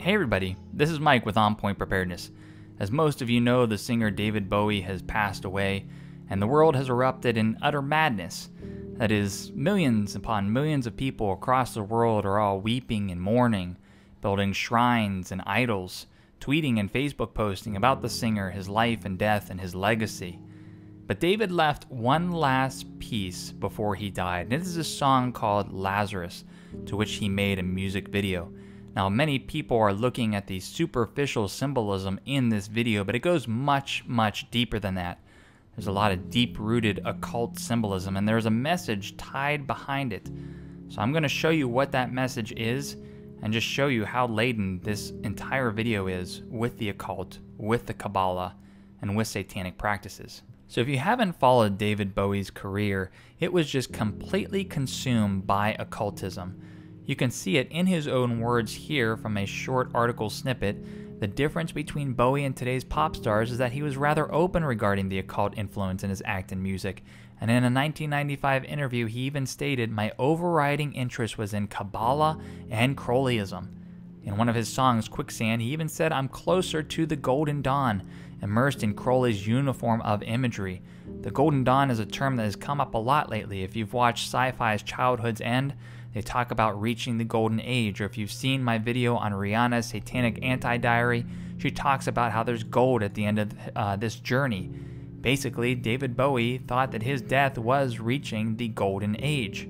Hey everybody, this is Mike with On Point Preparedness. As most of you know, the singer David Bowie has passed away, and the world has erupted in utter madness. That is, millions upon millions of people across the world are all weeping and mourning, building shrines and idols, tweeting and Facebook posting about the singer, his life and death, and his legacy. But David left one last piece before he died, and it is a song called Lazarus, to which he made a music video. Now, many people are looking at the superficial symbolism in this video, but it goes much, much deeper than that. There's a lot of deep-rooted occult symbolism, and there's a message tied behind it. So I'm going to show you what that message is, and just show you how laden this entire video is with the occult, with the Kabbalah, and with satanic practices. So if you haven't followed David Bowie's career, it was just completely consumed by occultism. You can see it in his own words here from a short article snippet. The difference between Bowie and today's pop stars is that he was rather open regarding the occult influence in his act and music. And in a 1995 interview, he even stated, "My overriding interest was in Kabbalah and Crowleyism." In one of his songs, Quicksand, he even said, "I'm closer to the Golden Dawn, immersed in Crowley's uniform of imagery." The Golden Dawn is a term that has come up a lot lately. If you've watched Sci-Fi's Childhood's End, they talk about reaching the Golden Age. Or if you've seen my video on Rihanna's Satanic Anti-Diary, she talks about how there's gold at the end of this journey. Basically, David Bowie thought that his death was reaching the Golden Age.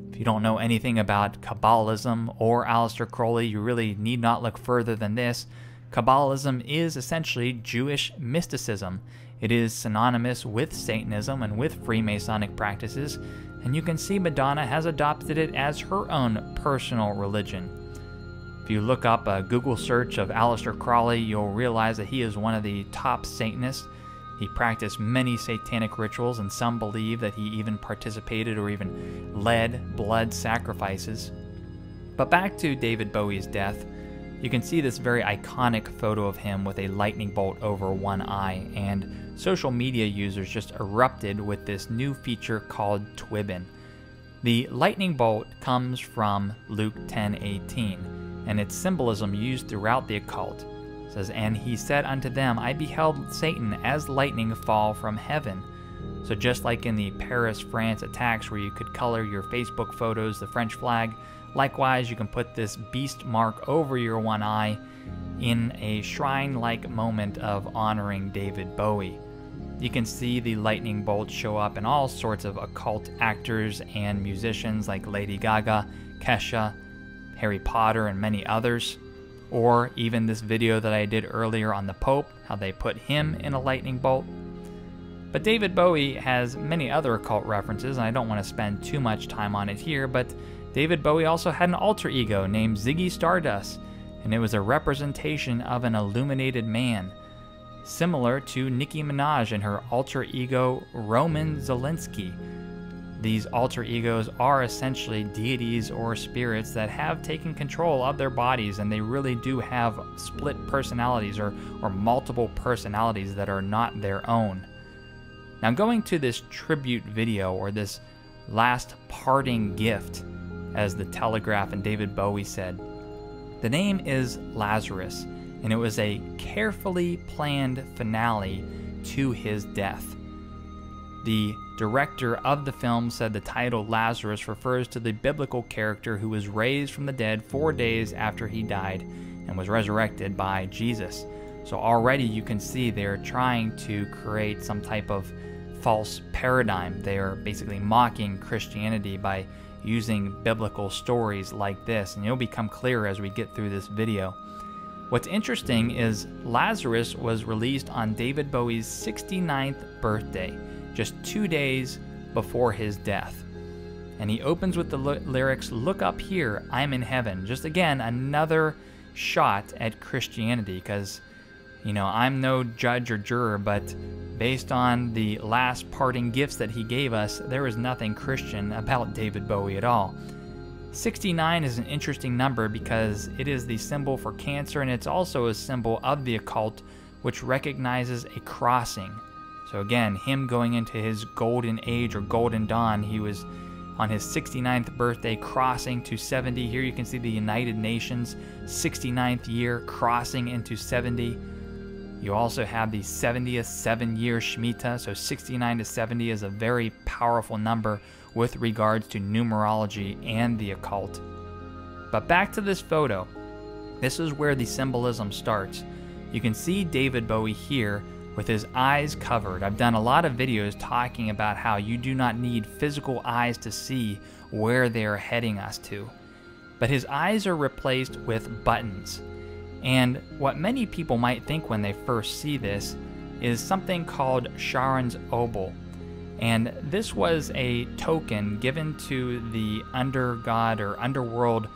If you don't know anything about Kabbalism or Aleister Crowley, you really need not look further than this. Kabbalism is essentially Jewish mysticism. It is synonymous with Satanism and with Freemasonic practices, and you can see Madonna has adopted it as her own personal religion. If you look up a Google search of Aleister Crowley, you'll realize that he is one of the top Satanists. He practiced many satanic rituals, and some believe that he even participated or even led blood sacrifices. But back to David Bowie's death, you can see this very iconic photo of him with a lightning bolt over one eye, and social media users just erupted with this new feature called Twibbin. The lightning bolt comes from Luke 10:18, and its symbolism used throughout the occult. It says, "And he said unto them, I beheld Satan as lightning fall from heaven." So just like in the Paris, France attacks where you could color your Facebook photos the French flag, likewise you can put this beast mark over your one eye in a shrine-like moment of honoring David Bowie. You can see the lightning bolt show up in all sorts of occult actors and musicians like Lady Gaga, Kesha, Harry Potter, and many others. Or even this video that I did earlier on the Pope, how they put him in a lightning bolt. But David Bowie has many other occult references, and I don't want to spend too much time on it here, but David Bowie also had an alter ego named Ziggy Stardust, and it was a representation of an illuminated man, similar to Nicki Minaj and her alter ego Roman Zelensky. These alter egos are essentially deities or spirits that have taken control of their bodies, and they really do have split personalities or multiple personalities that are not their own. Now, going to this tribute video, or this last parting gift, as the Telegraph and David Bowie said, the name is Lazarus, and it was a carefully planned finale to his death. The director of the film said the title Lazarus refers to the biblical character who was raised from the dead 4 days after he died and was resurrected by Jesus. So already you can see they're trying to create some type of false paradigm. They are basically mocking Christianity by using biblical stories like this, and it'll become clearer as we get through this video. What's interesting is Lazarus was released on David Bowie's 69th birthday, just 2 days before his death. And he opens with the lyrics, "Look up here, I'm in heaven." Just again, another shot at Christianity, because, you know, I'm no judge or juror, but based on the last parting gifts that he gave us, there is nothing Christian about David Bowie at all. 69 is an interesting number because it is the symbol for cancer, and it's also a symbol of the occult, which recognizes a crossing. So again, him going into his golden age or golden dawn, he was on his 69th birthday, crossing to 70. Here you can see the United Nations 69th year crossing into 70. You also have the 70th 7-year Shemitah, so 69 to 70 is a very powerful number with regards to numerology and the occult. But back to this photo. This is where the symbolism starts. You can see David Bowie here with his eyes covered. I've done a lot of videos talking about how you do not need physical eyes to see where they are heading us to. But his eyes are replaced with buttons. And what many people might think when they first see this is something called Charons Obol. And this was a token given to the undergod or underworld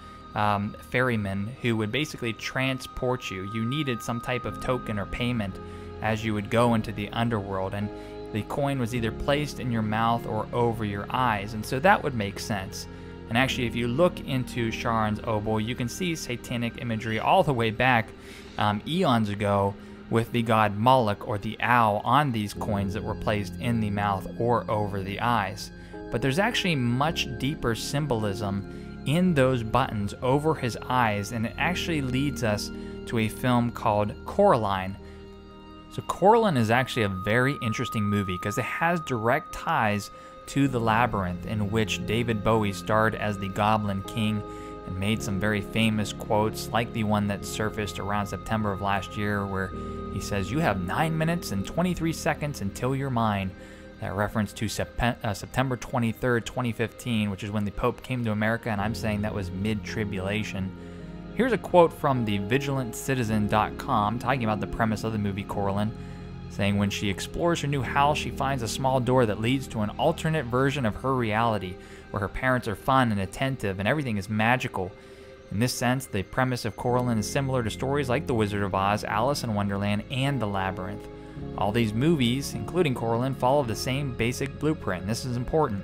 ferryman who would basically transport you. You needed some type of token or payment as you would go into the underworld, and the coin was either placed in your mouth or over your eyes, and so that would make sense. And actually, if you look into Charons Obol, you can see satanic imagery all the way back eons ago with the god Moloch or the owl on these coins that were placed in the mouth or over the eyes. But there's actually much deeper symbolism in those buttons over his eyes, and it actually leads us to a film called Coraline. So Coraline is actually a very interesting movie because it has direct ties to The Labyrinth, in which David Bowie starred as the Goblin King and made some very famous quotes, like the one that surfaced around September of last year where he says, "You have 9 minutes and 23 seconds until you're mine." That reference to September 23rd, 2015, which is when the Pope came to America, and I'm saying that was mid-tribulation. Here's a quote from the VigilantCitizen.com talking about the premise of the movie Coraline, saying, "When she explores her new house, she finds a small door that leads to an alternate version of her reality, where her parents are fun and attentive and everything is magical. In this sense, the premise of Coraline is similar to stories like The Wizard of Oz, Alice in Wonderland, and The Labyrinth. All these movies, including Coraline, follow the same basic blueprint. This is important.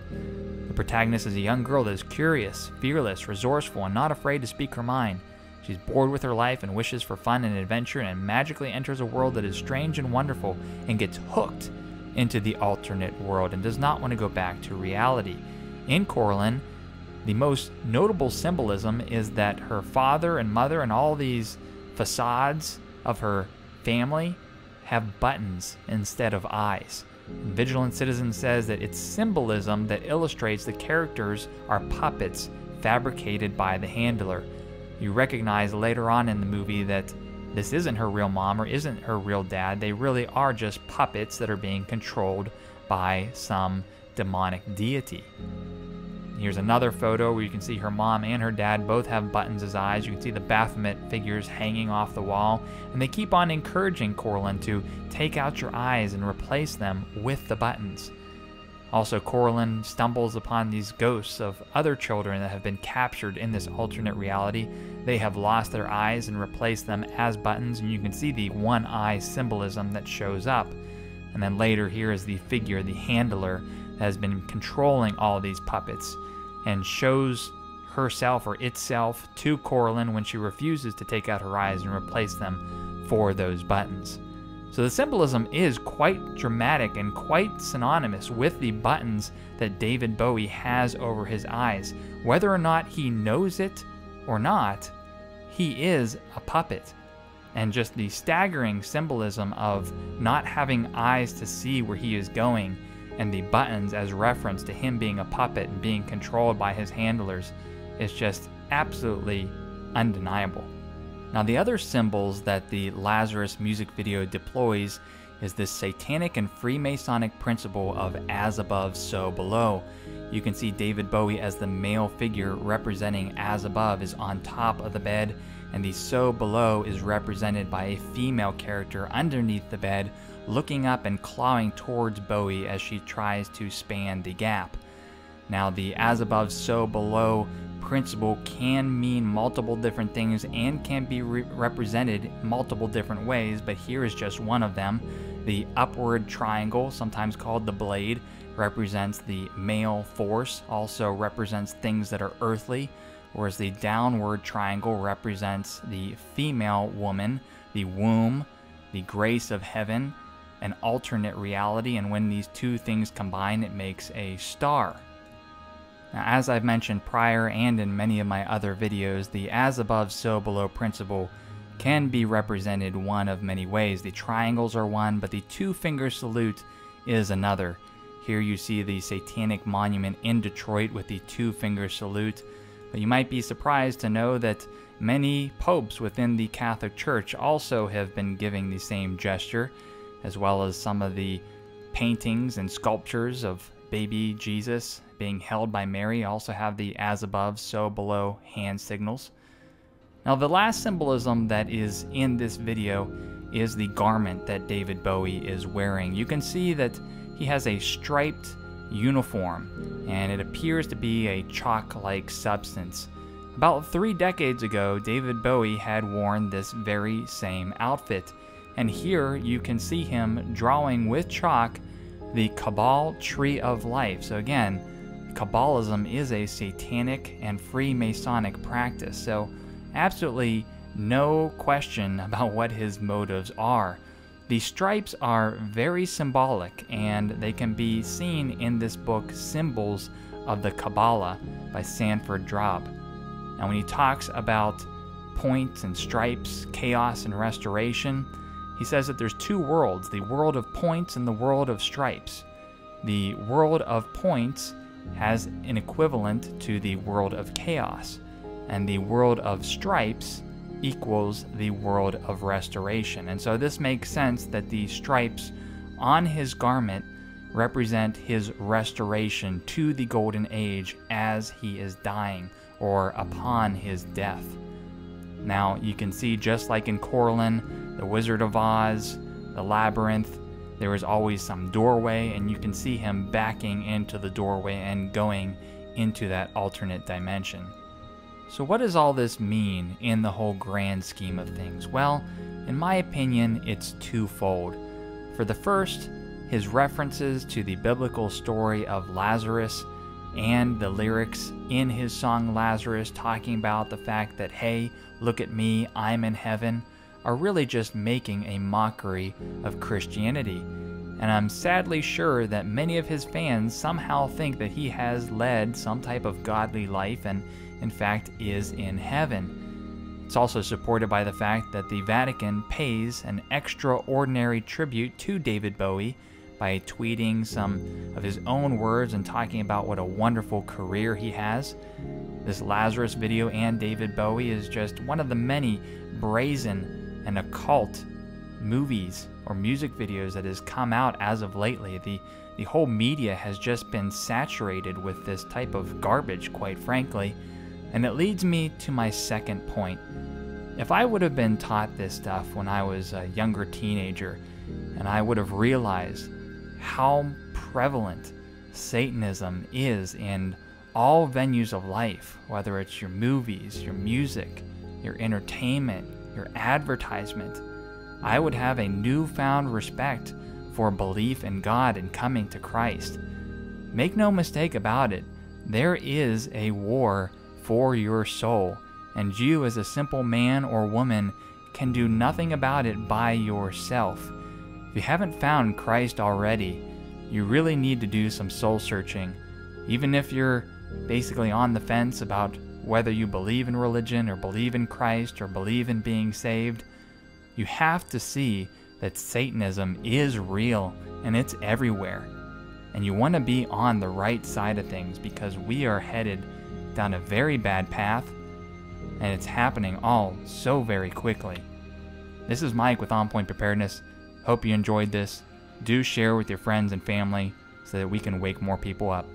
The protagonist is a young girl that is curious, fearless, resourceful, and not afraid to speak her mind. She's bored with her life and wishes for fun and adventure, and magically enters a world that is strange and wonderful and gets hooked into the alternate world and does not want to go back to reality." In Coraline, the most notable symbolism is that her father and mother and all these facades of her family have buttons instead of eyes. And Vigilant Citizen says that it's symbolism that illustrates the characters are puppets fabricated by the handler. You recognize later on in the movie that this isn't her real mom or isn't her real dad. They really are just puppets that are being controlled by some demonic deity. Here's another photo where you can see her mom and her dad both have buttons as eyes. You can see the Baphomet figures hanging off the wall, and they keep on encouraging Coraline to take out your eyes and replace them with the buttons. Also, Coraline stumbles upon these ghosts of other children that have been captured in this alternate reality. They have lost their eyes and replaced them as buttons, and you can see the one eye symbolism that shows up. And then later, here is the figure, the handler, that has been controlling all of these puppets and shows herself or itself to Coraline when she refuses to take out her eyes and replace them for those buttons. So the symbolism is quite dramatic and quite synonymous with the buttons that David Bowie has over his eyes. Whether or not he knows it or not, he is a puppet. And just the staggering symbolism of not having eyes to see where he is going, and the buttons as reference to him being a puppet and being controlled by his handlers, is just absolutely undeniable. Now, the other symbols that the Lazarus music video deploys is this satanic and Freemasonic principle of as above, so below. You can see David Bowie as the male figure representing as above is on top of the bed, and the so below is represented by a female character underneath the bed, looking up and clawing towards Bowie as she tries to span the gap. Now, the as above, so below principle can mean multiple different things and can be represented multiple different ways, but here is just one of them. The upward triangle, sometimes called the blade, represents the male force, also represents things that are earthly, whereas the downward triangle represents the female woman, the womb, the grace of heaven, an alternate reality, and when these two things combine, it makes a star. Now, as I've mentioned prior and in many of my other videos, the as above, so below principle can be represented one of many ways. The triangles are one, but the two-finger salute is another. Here you see the satanic monument in Detroit with the two-finger salute, but you might be surprised to know that many popes within the Catholic Church also have been giving the same gesture, as well as some of the paintings and sculptures of baby Jesus being held by Mary also have the as above, so below hand signals. Now, the last symbolism that is in this video is the garment that David Bowie is wearing. You can see that he has a striped uniform, and it appears to be a chalk-like substance. About 3 decades ago, David Bowie had worn this very same outfit, and here you can see him drawing with chalk the Cabal Tree of Life. So again, Kabbalism is a satanic and Freemasonic practice, so absolutely no question about what his motives are. The stripes are very symbolic, and they can be seen in this book, Symbols of the Kabbalah by Sanford Draub. Now, when he talks about points and stripes, chaos and restoration, he says that there's two worlds, the world of points and the world of stripes. The world of points has an equivalent to the world of chaos, and the world of stripes equals the world of restoration. And so this makes sense that the stripes on his garment represent his restoration to the golden age as he is dying or upon his death. Now you can see, just like in Coraline, the Wizard of Oz, the Labyrinth, there is always some doorway, and you can see him backing into the doorway and going into that alternate dimension. So what does all this mean in the whole grand scheme of things? Well, in my opinion, it's twofold. For the first, his references to the biblical story of Lazarus and the lyrics in his song Lazarus talking about the fact that, hey, look at me, I'm in heaven, are really just making a mockery of Christianity. And I'm sadly sure that many of his fans somehow think that he has led some type of godly life and in fact is in heaven. It's also supported by the fact that the Vatican pays an extraordinary tribute to David Bowie by tweeting some of his own words and talking about what a wonderful career he has. This Lazarus video and David Bowie is just one of the many brazen and occult movies or music videos that has come out as of lately. The whole media has just been saturated with this type of garbage, quite frankly. And it leads me to my second point. If I would have been taught this stuff when I was a younger teenager, and I would have realized how prevalent Satanism is in all venues of life, whether it's your movies, your music, your entertainment, your advertisement, I would have a newfound respect for belief in God and coming to Christ. Make no mistake about it, there is a war for your soul, and you as a simple man or woman can do nothing about it by yourself. If you haven't found Christ already, you really need to do some soul searching. Even if you're basically on the fence about whether you believe in religion or believe in Christ or believe in being saved, you have to see that Satanism is real and it's everywhere. And you want to be on the right side of things, because we are headed down a very bad path, and it's happening all so very quickly. This is Mike with On Point Preparedness. Hope you enjoyed this. Do share with your friends and family so that we can wake more people up.